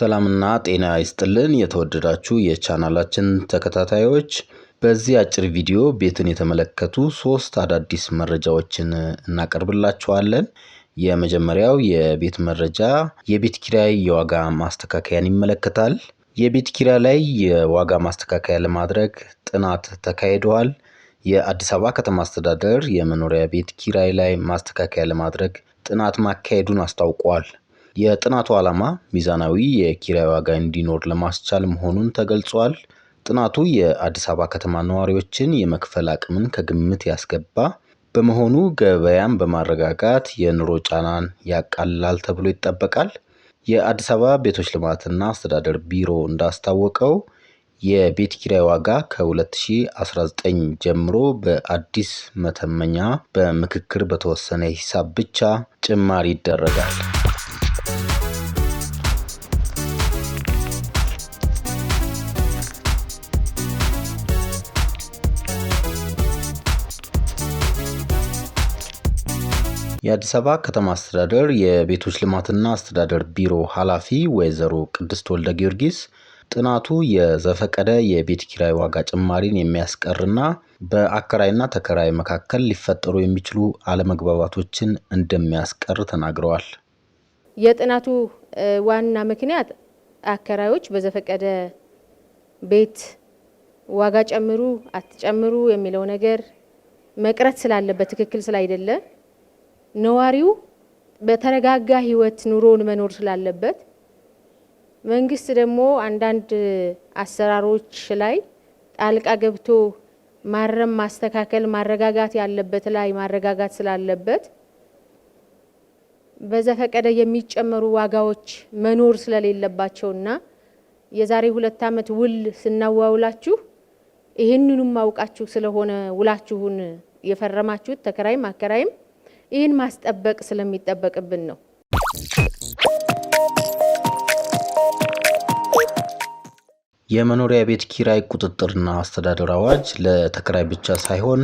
ሰላምና ጤና ይስጥልን የተወደዳችሁ የቻናላችን ተከታታዮች በዚህ አጭር ቪዲዮ ቤትን የተመለከቱ 3 አዳዲስ መረጃዎችን እናቀርብላችኋለን። የመጀመሪያው የቤት መረጃ የቤት ኪራይ የዋጋ ማስተካከያን ይመለከታል። የቤት ኪራይ ላይ የዋጋ ማስተካከያ ለማድረግ ጥናት ተካሂዷል። የአዲስ አበባ ከተማ አስተዳደር የመኖሪያ ቤት ኪራይ ላይ ማስተካከያ ለማድረግ ጥናት ማካሄዱን አስታውቋል። የጥናቱ ዓላማ ሚዛናዊ የኪራይ ዋጋ እንዲኖር ለማስቻል መሆኑን ተገልጿል። ጥናቱ የአዲስ አበባ ከተማ ነዋሪዎችን የመክፈል አቅምን ከግምት ያስገባ በመሆኑ ገበያን በማረጋጋት የኑሮ ጫናን ያቃልላል ተብሎ ይጠበቃል። የአዲስ አበባ ቤቶች ልማትና አስተዳደር ቢሮ እንዳስታወቀው የቤት ኪራይ ዋጋ ከ2019 ጀምሮ በአዲስ መተመኛ በምክክር በተወሰነ ሂሳብ ብቻ ጭማሪ ይደረጋል። የአዲስ አበባ ከተማ አስተዳደር የቤቶች ልማትና አስተዳደር ቢሮ ኃላፊ ወይዘሮ ቅድስት ወልደ ጊዮርጊስ ጥናቱ የዘፈቀደ የቤት ኪራይ ዋጋ ጭማሪን የሚያስቀርና በአከራይና ተከራይ መካከል ሊፈጠሩ የሚችሉ አለመግባባቶችን እንደሚያስቀር ተናግረዋል። የጥናቱ ዋና ምክንያት አከራዮች በዘፈቀደ ቤት ዋጋ ጨምሩ አትጨምሩ የሚለው ነገር መቅረት ስላለበት ትክክል ስላይደለ ነዋሪው በተረጋጋ ህይወት ኑሮን መኖር ስላለበት መንግስት ደግሞ አንዳንድ አሰራሮች ላይ ጣልቃ ገብቶ ማረም ማስተካከል ማረጋጋት ያለበት ላይ ማረጋጋት ስላለበት በዘፈቀደ የሚጨመሩ ዋጋዎች መኖር ስለሌለባቸውና የዛሬ 2 ዓመት ውል ስናዋውላችሁ ይሄንኑም አውቃችሁ ስለሆነ ውላችሁን የፈረማችሁት ተከራይም አከራይም ይህን ማስጠበቅ ስለሚጠበቅብን ነው። የመኖሪያ ቤት ኪራይ ቁጥጥርና አስተዳደር አዋጅ ለተከራይ ብቻ ሳይሆን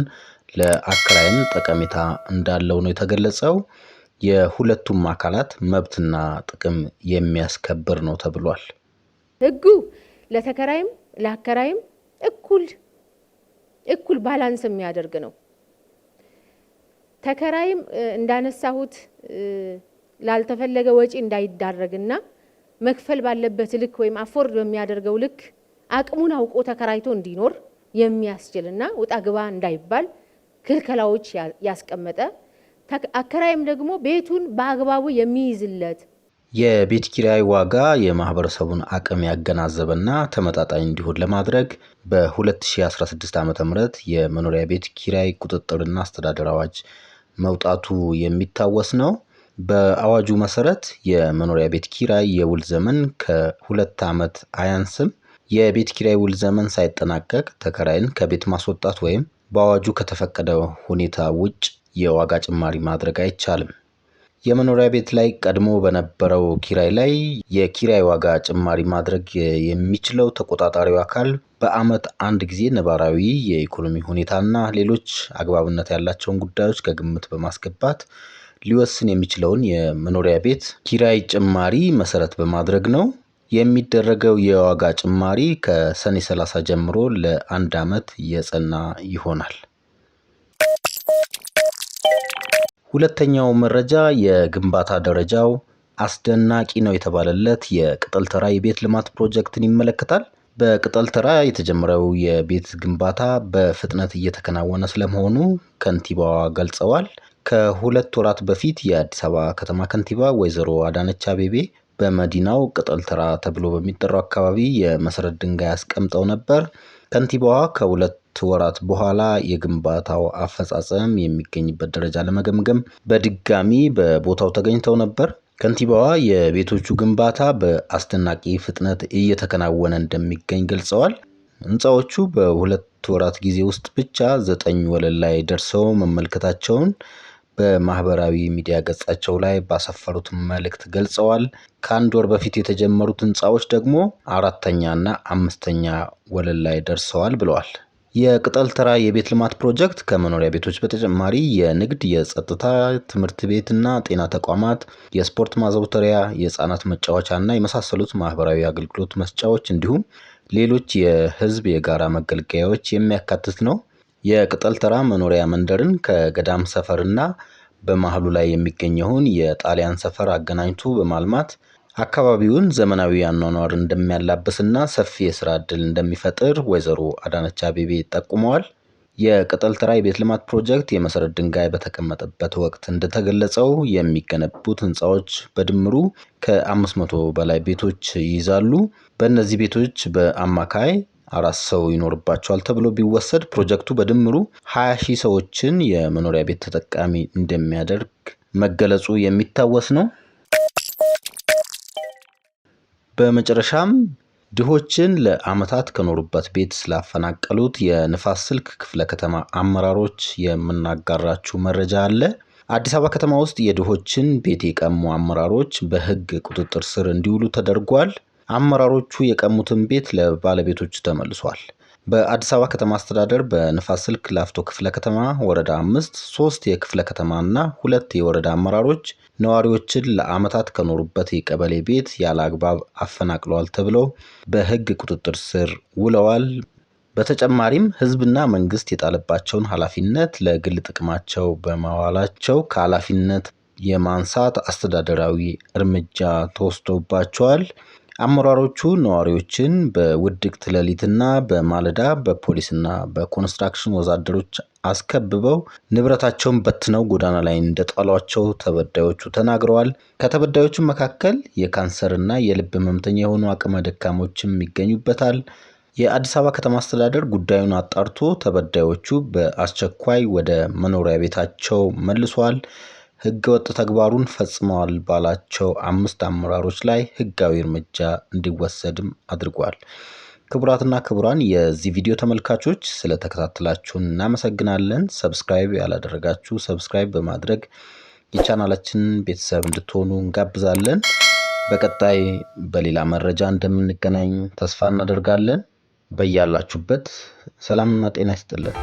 ለአከራይም ጠቀሜታ እንዳለው ነው የተገለጸው። የሁለቱም አካላት መብትና ጥቅም የሚያስከብር ነው ተብሏል። ህጉ ለተከራይም ለአከራይም እኩል ባላንስ የሚያደርግ ነው። ተከራይም እንዳነሳሁት ላልተፈለገ ወጪ እንዳይዳረግና መክፈል ባለበት ልክ ወይም አፎርድ በሚያደርገው ልክ አቅሙን አውቆ ተከራይቶ እንዲኖር የሚያስችልና ወጣ ግባ እንዳይባል ክልከላዎች ያስቀመጠ፣ አከራይም ደግሞ ቤቱን በአግባቡ የሚይዝለት የቤት ኪራይ ዋጋ የማህበረሰቡን አቅም ያገናዘበና ተመጣጣኝ እንዲሆን ለማድረግ በ2016 ዓ.ም የመኖሪያ ቤት ኪራይ ቁጥጥርና አስተዳደር አዋጅ መውጣቱ የሚታወስ ነው። በአዋጁ መሰረት የመኖሪያ ቤት ኪራይ የውል ዘመን ከ2 ዓመት አያንስም። የቤት ኪራይ ውል ዘመን ሳይጠናቀቅ ተከራይን ከቤት ማስወጣት ወይም በአዋጁ ከተፈቀደ ሁኔታ ውጭ የዋጋ ጭማሪ ማድረግ አይቻልም። የመኖሪያ ቤት ላይ ቀድሞ በነበረው ኪራይ ላይ የኪራይ ዋጋ ጭማሪ ማድረግ የሚችለው ተቆጣጣሪው አካል በአመት አንድ ጊዜ ነባራዊ የኢኮኖሚ ሁኔታና ሌሎች አግባብነት ያላቸውን ጉዳዮች ከግምት በማስገባት ሊወስን የሚችለውን የመኖሪያ ቤት ኪራይ ጭማሪ መሰረት በማድረግ ነው። የሚደረገው የዋጋ ጭማሪ ከሰኔ 30 ጀምሮ ለ1 ዓመት የጸና ይሆናል። ሁለተኛው መረጃ የግንባታ ደረጃው አስደናቂ ነው የተባለለት የቅጠል ተራ የቤት ልማት ፕሮጀክትን ይመለከታል። በቅጠል ተራ የተጀመረው የቤት ግንባታ በፍጥነት እየተከናወነ ስለመሆኑ ከንቲባዋ ገልጸዋል። ከ2 ወራት በፊት የአዲስ አበባ ከተማ ከንቲባ ወይዘሮ አዳነች አቤቤ በመዲናው ቅጠል ተራ ተብሎ በሚጠራው አካባቢ የመሰረት ድንጋይ አስቀምጠው ነበር። ከንቲባዋ ከ2 ወራት በኋላ የግንባታው አፈጻጸም የሚገኝበት ደረጃ ለመገምገም በድጋሚ በቦታው ተገኝተው ነበር። ከንቲባዋ የቤቶቹ ግንባታ በአስደናቂ ፍጥነት እየተከናወነ እንደሚገኝ ገልጸዋል። ህንፃዎቹ በ2 ወራት ጊዜ ውስጥ ብቻ 9 ወለል ላይ ደርሰው መመልከታቸውን በማህበራዊ ሚዲያ ገጻቸው ላይ ባሰፈሩት መልእክት ገልጸዋል። ከ1 ወር በፊት የተጀመሩት ህንፃዎች ደግሞ 4ኛና 5ኛ ወለል ላይ ደርሰዋል ብለዋል። የቅጠል ተራ የቤት ልማት ፕሮጀክት ከመኖሪያ ቤቶች በተጨማሪ የንግድ፣ የጸጥታ፣ ትምህርት ቤትና ጤና ተቋማት፣ የስፖርት ማዘውተሪያ፣ የህፃናት መጫወቻና የመሳሰሉት ማህበራዊ አገልግሎት መስጫዎች እንዲሁም ሌሎች የህዝብ የጋራ መገልገያዎች የሚያካትት ነው። የቅጠል ተራ መኖሪያ መንደርን ከገዳም ሰፈርና በመሃሉ ላይ የሚገኘውን የጣሊያን ሰፈር አገናኝቶ በማልማት አካባቢውን ዘመናዊ አኗኗር እንደሚያላብስና ሰፊ የስራ ዕድል እንደሚፈጥር ወይዘሮ አዳነች አቤቤ ጠቁመዋል። የቅጠል ተራ የቤት ልማት ፕሮጀክት የመሰረት ድንጋይ በተቀመጠበት ወቅት እንደተገለጸው የሚገነቡት ህንፃዎች በድምሩ ከ500 በላይ ቤቶች ይይዛሉ። በእነዚህ ቤቶች በአማካይ 4 ሰው ይኖርባቸዋል ተብሎ ቢወሰድ ፕሮጀክቱ በድምሩ 20 ሺህ ሰዎችን የመኖሪያ ቤት ተጠቃሚ እንደሚያደርግ መገለጹ የሚታወስ ነው። በመጨረሻም ድሆችን ለዓመታት ከኖሩበት ቤት ስላፈናቀሉት የንፋስ ስልክ ክፍለ ከተማ አመራሮች የምናጋራችሁ መረጃ አለ። አዲስ አበባ ከተማ ውስጥ የድሆችን ቤት የቀሙ አመራሮች በህግ ቁጥጥር ስር እንዲውሉ ተደርጓል። አመራሮቹ የቀሙትን ቤት ለባለቤቶቹ ተመልሷል። በአዲስ አበባ ከተማ አስተዳደር በንፋስ ስልክ ላፍቶ ክፍለ ከተማ ወረዳ 5 3 የክፍለ ከተማና 2 የወረዳ አመራሮች ነዋሪዎችን ለዓመታት ከኖሩበት የቀበሌ ቤት ያለ አግባብ አፈናቅለዋል ተብለው በህግ ቁጥጥር ስር ውለዋል። በተጨማሪም ህዝብና መንግስት የጣለባቸውን ኃላፊነት ለግል ጥቅማቸው በማዋላቸው ከኃላፊነት የማንሳት አስተዳደራዊ እርምጃ ተወስዶባቸዋል። አመራሮቹ ነዋሪዎችን በውድቅት ሌሊትና በማለዳ በፖሊስና በኮንስትራክሽን ወዛደሮች አስከብበው ንብረታቸውን በትነው ጎዳና ላይ እንደጣሏቸው ተበዳዮቹ ተናግረዋል። ከተበዳዮቹ መካከል የካንሰርና የልብ ህመምተኛ የሆኑ አቅመ ደካሞችም ይገኙበታል። የአዲስ አበባ ከተማ አስተዳደር ጉዳዩን አጣርቶ ተበዳዮቹ በአስቸኳይ ወደ መኖሪያ ቤታቸው መልሷል። ህገወጥ ተግባሩን ፈጽመዋል ባላቸው 5 አመራሮች ላይ ህጋዊ እርምጃ እንዲወሰድም አድርጓል። ክቡራትና ክቡራን የዚህ ቪዲዮ ተመልካቾች ስለተከታተላችሁን እናመሰግናለን። ሰብስክራይብ ያላደረጋችሁ ሰብስክራይብ በማድረግ የቻናላችን ቤተሰብ እንድትሆኑ እንጋብዛለን። በቀጣይ በሌላ መረጃ እንደምንገናኝ ተስፋ እናደርጋለን። በያላችሁበት ሰላምና ጤና ይስጥልን።